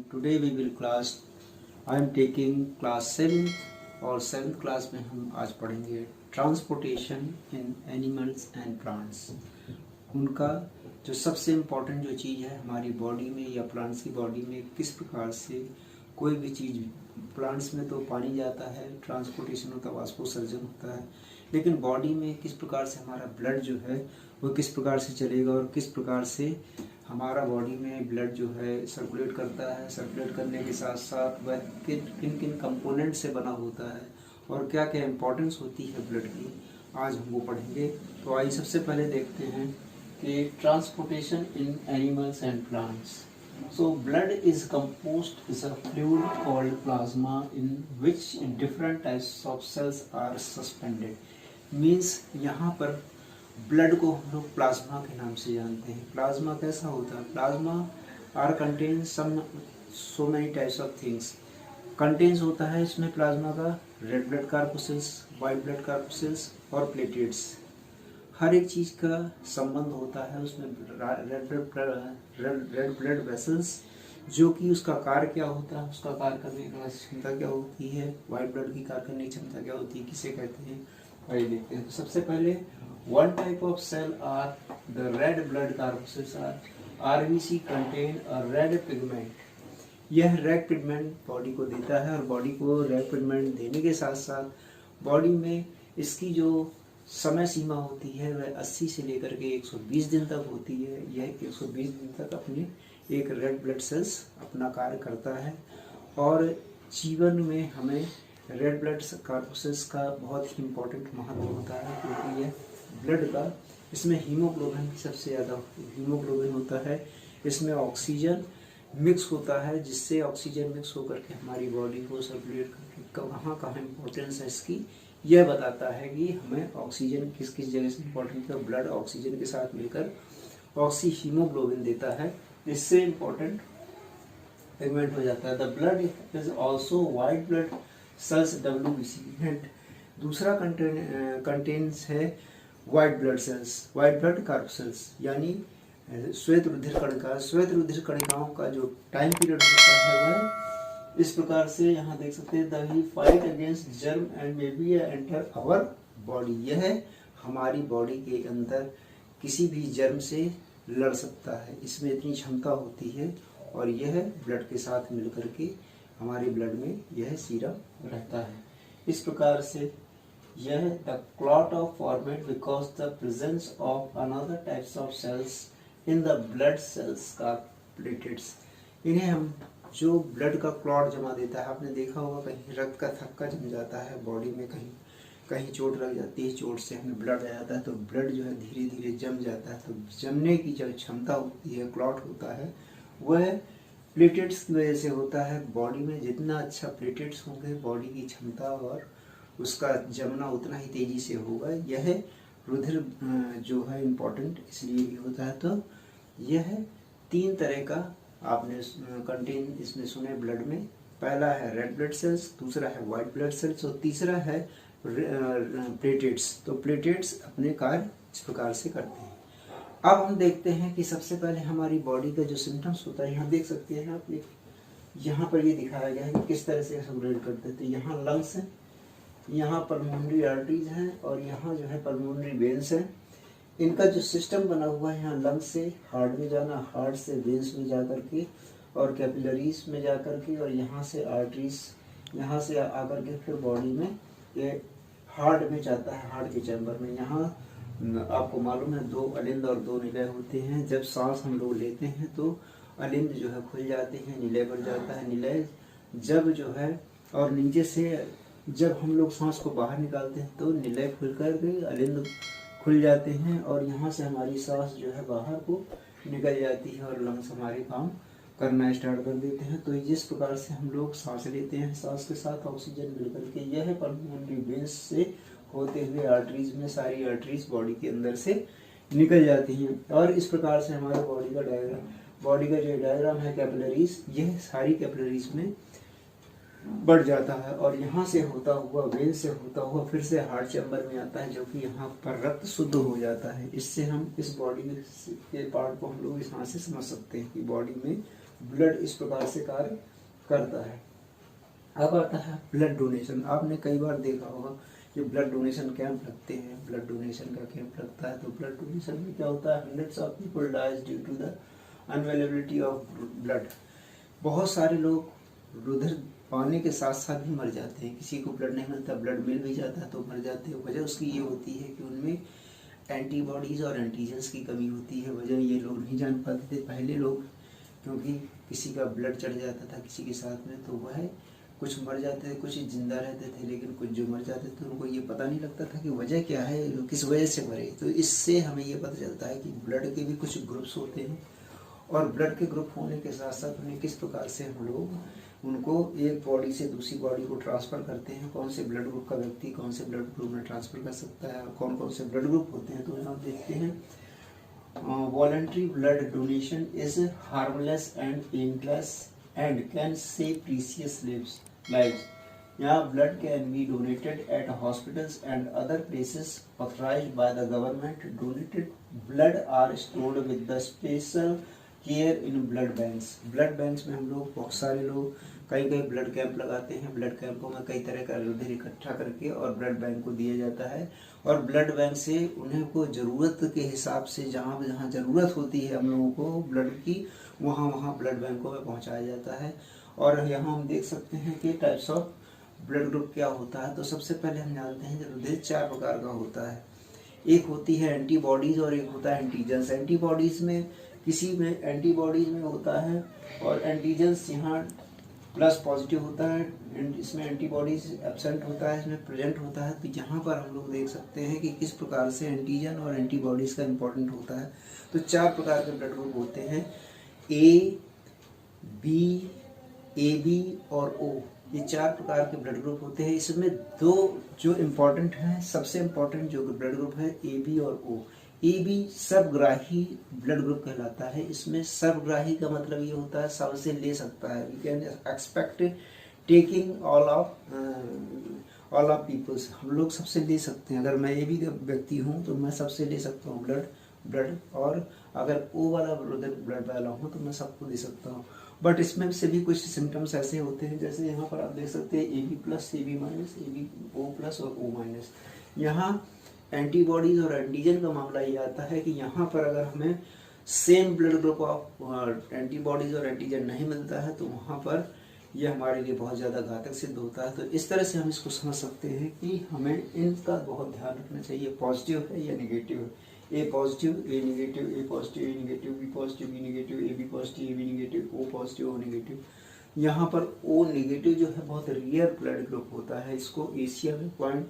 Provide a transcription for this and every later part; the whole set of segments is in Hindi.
today we will class I am taking class 7 और 7th क्लास में हम आज पढ़ेंगे transportation in animals and plants. उनका जो सबसे इम्पोर्टेंट जो चीज़ है हमारी बॉडी में या प्लांट्स की बॉडी में, किस प्रकार से कोई भी चीज़, प्लांट्स में तो पानी जाता है, ट्रांसपोर्टेशन होता है, वाष्पोत्सर्जन होता है, लेकिन बॉडी में किस प्रकार से हमारा ब्लड जो है वो किस प्रकार से चलेगा और किस प्रकार से हमारा बॉडी में ब्लड जो है सर्कुलेट करता है। सर्कुलेट करने के साथ साथ वह किन किन कंपोनेंट से बना होता है और क्या क्या इम्पोर्टेंस होती है ब्लड की, आज हम वो पढ़ेंगे। तो आइए सबसे पहले देखते हैं कि transportation in animals and plants. So blood is composed is a fluid called plasma in which different types of cells are suspended. Means यहाँ पर ब्लड को हम लोग प्लाज्मा के नाम से जानते हैं। प्लाज्मा कैसा होता है? Plasma are contain some so many types of things. Contains होता है इसमें प्लाज्मा का red blood corpuscles, white blood corpuscles और प्लेटलेट्स। हर एक चीज़ का संबंध होता है उसमें। रेड ब्लड वेसल्स जो कि उसका कार्य क्या होता है, उसका कार्य करने की क्षमता क्या होती है, वाइट ब्लड की कार्य करने की क्षमता क्या होती है, किसे कहते हैं, आइए देखते हैं। तो सबसे पहले one type of cell are the red blood corpuscles or RBC contain a red pigment. यह रेड पिगमेंट बॉडी को देता है और बॉडी को रेड पिगमेंट देने के साथ साथ बॉडी में इसकी जो समय सीमा होती है वह 80 से लेकर के 120 दिन तक होती है। यह 120 दिन तक अपने एक रेड ब्लड सेल्स अपना कार्य करता है और जीवन में हमें रेड ब्लड कार्पुसेल्स का बहुत ही इम्पोर्टेंट महत्व होता है, क्योंकि यह ब्लड का, इसमें हीमोग्लोबिन की सबसे ज़्यादा हीमोग्लोबिन होता है। इसमें ऑक्सीजन मिक्स होता है, जिससे ऑक्सीजन मिक्स होकर के हमारी बॉडी को सर्कुलेट करके कहाँ इम्पोर्टेंस है इसकी, यह बताता है कि हमें ऑक्सीजन किस किस जगह से इम्पोर्टेंट है। ब्लड ऑक्सीजन के साथ मिलकर ऑक्सी हीमोग्लोबिन देता है, इससे इम्पोर्टेंट पिगमेंट हो जाता है। The blood is also white blood cells WBC। And दूसरा कंटेन्स है white blood cells, white blood corpuscles, यानी श्वेत रुधिर कणिका। श्वेत रुधिर कणिकाओं का जो टाइम पीरियड होता है वह इस प्रकार से यहाँ देख सकते हैं, the fight against germ and may be enter our body. यह हमारी बॉडी के अंदर किसी भी जर्म से लड़ सकता है, इसमें इतनी क्षमता होती है और यह ब्लड के साथ मिलकर के हमारे ब्लड में यह सीरम रहता है। इस प्रकार से यह the clot of format because the presence of another types of cells in the blood cells का प्लेटलेट्स। इन्हें हम जो ब्लड का क्लॉट जमा देता है, आपने देखा होगा कहीं रक्त का थक्का जम जाता है बॉडी में, कहीं चोट लग जाती है, चोट से हमें ब्लड आ जाता है तो ब्लड जो है धीरे धीरे जम जाता है। तो जमने की जो क्षमता होती है, क्लॉट होता है, वह प्लेटलेट्स की वजह से होता है। बॉडी में जितना अच्छा प्लेटलेट्स होंगे बॉडी की क्षमता और उसका जमना उतना ही तेजी से होगा। यह रुधिर जो है इम्पोर्टेंट इसलिए भी होता है। तो यह 3 तरह का आपने कंटेन इसमें सुने ब्लड में। पहला है रेड ब्लड सेल्स, दूसरा है वाइट ब्लड सेल्स और तीसरा है प्लेटलेट्स। तो प्लेटलेट्स अपने कार्य इस प्रकार से करते हैं। अब हम देखते हैं कि सबसे पहले हमारी बॉडी का जो सिम्टम्स होता है, यहाँ देख सकते हैं आप, यहाँ पर ये दिखाया गया है कि किस तरह से सर्कुलेट करते हैं। तो यहाँ लंग्स है, यहाँ पल्मोनरी आर्टरीज हैं और यहाँ जो है पल्मोनरी वेन्स हैं। इनका जो सिस्टम बना हुआ है, यहाँ लंग्स से हार्ट में जाना, हार्ट से वेन्स में जा कर के और कैपिलरीज में जा कर के और यहाँ से आर्टरीज, यहाँ से आकर के फिर बॉडी में ये हार्ट में जाता है, हार्ट के चैम्बर में। यहाँ आपको मालूम है 2 अलिंद और 2 निलय होते हैं। जब सांस हम लोग लेते हैं तो अलिंद जो है खुल जाते हैं, निलय बढ़ जाता है। निलय जब जो है और नीचे से जब हम लोग सांस को बाहर निकालते हैं तो निलय खुल कर के अलिंद खुल जाते हैं और यहाँ से हमारी सांस जो है बाहर को निकल जाती है और लंग्स हमारे काम करना स्टार्ट कर देते हैं। तो जिस प्रकार से हम लोग सांस लेते हैं, सांस के साथ ऑक्सीजन मिलकर के यह पल्मोनरी वेन्स से होते हुए आर्टरीज में, सारी आर्टरीज बॉडी के अंदर से निकल जाती हैं और इस प्रकार से हमारे बॉडी का जो डायग्राम है कैपिलरीज, यह सारी कैपिलरीज में बढ़ जाता है और यहाँ से होता हुआ, वेन से होता हुआ फिर से हार्ट चैम्बर में आता है, जो कि यहाँ पर रक्त शुद्ध हो जाता है। इससे हम इस बॉडी के पार्ट को हम लोग इस यहाँ से समझ सकते हैं कि बॉडी में ब्लड इस प्रकार से कार्य करता है। अब आता है ब्लड डोनेशन। आपने कई बार देखा होगा कि ब्लड डोनेशन कैंप लगते हैं, ब्लड डोनेशन का कैंप लगता है। तो ब्लड डोनेशन में क्या होता है, hundreds of people dies due to the unavailability of blood. बहुत सारे लोग रुधिर पाने के साथ साथ भी मर जाते हैं। किसी को ब्लड नहीं मिलता, ब्लड मिल भी जाता है तो मर जाते हैं। वजह उसकी ये होती है कि उनमें एंटीबॉडीज़ और एंटीजेंस की कमी होती है। वजह ये लोग नहीं जान पाते थे पहले लोग, क्योंकि किसी का ब्लड चढ़ जाता था किसी के साथ में तो वह कुछ मर जाते थे, कुछ जिंदा रहते थे, लेकिन कुछ जो मर जाते थे उनको ये पता नहीं लगता था कि वजह क्या है, किस वजह से मरे। तो इससे हमें ये पता चलता है कि ब्लड के भी कुछ ग्रुप्स होते हैं और ब्लड के ग्रुप होने के साथ साथ उन्हें किस प्रकार से हम लोग उनको एक बॉडी से दूसरी बॉडी को ट्रांसफ़र करते हैं। कौन से ब्लड ग्रुप का व्यक्ति कौन से ब्लड ग्रुप में ट्रांसफ़र कर सकता है और कौन कौन से ब्लड ग्रुप होते हैं, तो यहाँ देखते हैं। Voluntary blood donation is harmless and painless and can save precious lives. Yeah, blood can be donated at hospitals and other places authorized by the government. Donated blood are stored with the special care in blood banks. Blood banks में हम लोग बहुत सारे लोग कई ब्लड कैंप लगाते हैं। ब्लड कैंपों में कई तरह का रुधिर इकट्ठा करके और ब्लड बैंक को दिया जाता है और ब्लड बैंक से उन्हें को ज़रूरत के हिसाब से जहाँ जहाँ ज़रूरत होती है हम लोगों को ब्लड की, वहाँ ब्लड बैंकों में पहुँचाया जाता है। और यहाँ हम देख सकते हैं कि टाइप्स ऑफ ब्लड ग्रुप क्या होता है। तो सबसे पहले हम जानते हैं कि रुधिर 4 प्रकार का होता है। एक होती है एंटीबॉडीज़ और एक होता है एंटीजेंस। एंटीबॉडीज़ में किसी में एंटीबॉडीज़ में होता है और एंटीजेंस यहाँ प्लस पॉजिटिव होता है, इसमें एंटीबॉडीज एब्सेंट होता है, इसमें प्रेजेंट होता है। तो यहाँ पर हम लोग देख सकते हैं कि किस प्रकार से एंटीजन और एंटीबॉडीज़ का इम्पोर्टेंट होता है। तो 4 प्रकार के ब्लड ग्रुप होते हैं, ए, बी, AB और O। ये 4 प्रकार के ब्लड ग्रुप होते हैं। इसमें 2 जो इम्पोर्टेंट हैं, सबसे इम्पोर्टेंट जो ब्लड ग्रुप है AB और O। AB सर्वग्राही ब्लड ग्रुप कहलाता है। इसमें सर्वग्राही का मतलब ये होता है सबसे ले सकता है। We can expect taking all of peoples. हम लोग सबसे ले सकते हैं। अगर मैं AB का व्यक्ति हूँ तो मैं सबसे ले सकता हूँ ब्लड और अगर O वाला ब्लड वाला हूँ तो मैं सबको दे सकता हूँ। बट इसमें से भी कुछ सिम्टम्स ऐसे होते हैं, जैसे यहाँ पर आप देख सकते हैं AB+, AB-, AB O+ और O-। यहाँ एंटीबॉडीज और एंटीजन का मामला ये आता है कि यहाँ पर अगर हमें same blood group of antibodies और एंटीजन नहीं मिलता है तो वहाँ पर यह हमारे लिए बहुत ज़्यादा घातक सिद्ध होता है। तो इस तरह से हम इसको समझ सकते हैं कि हमें इनका बहुत ध्यान रखना चाहिए, पॉजिटिव है या नेगेटिव है। A positive, A negative, A positive, A negative, B positive, B negative, A B positive, A B negative, O positive, O negative. यहाँ पर ओ नेगेटिव जो है बहुत रियर ब्लड ग्रुप होता है। इसको एशिया में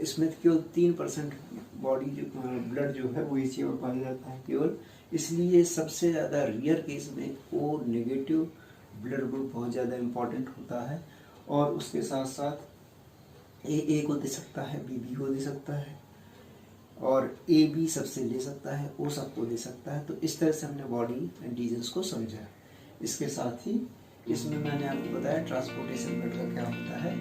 इसमें केवल 3% बॉडी ब्लड जो है वो एशिया में पाया जाता है केवल, इसलिए सबसे ज़्यादा रियर केस में ओ नेगेटिव ब्लड ग्रुप बहुत ज़्यादा इम्पॉर्टेंट होता है। और उसके साथ साथ ए को दे सकता है, बी को दे सकता है और AB सबसे ले सकता है, O सबको दे सकता है। तो इस तरह से हमने बॉडी एंटीजेंस को समझा। इसके साथ ही इसमें मैंने आपको बताया ट्रांसपोर्टेशन ब्लड का क्या होता है।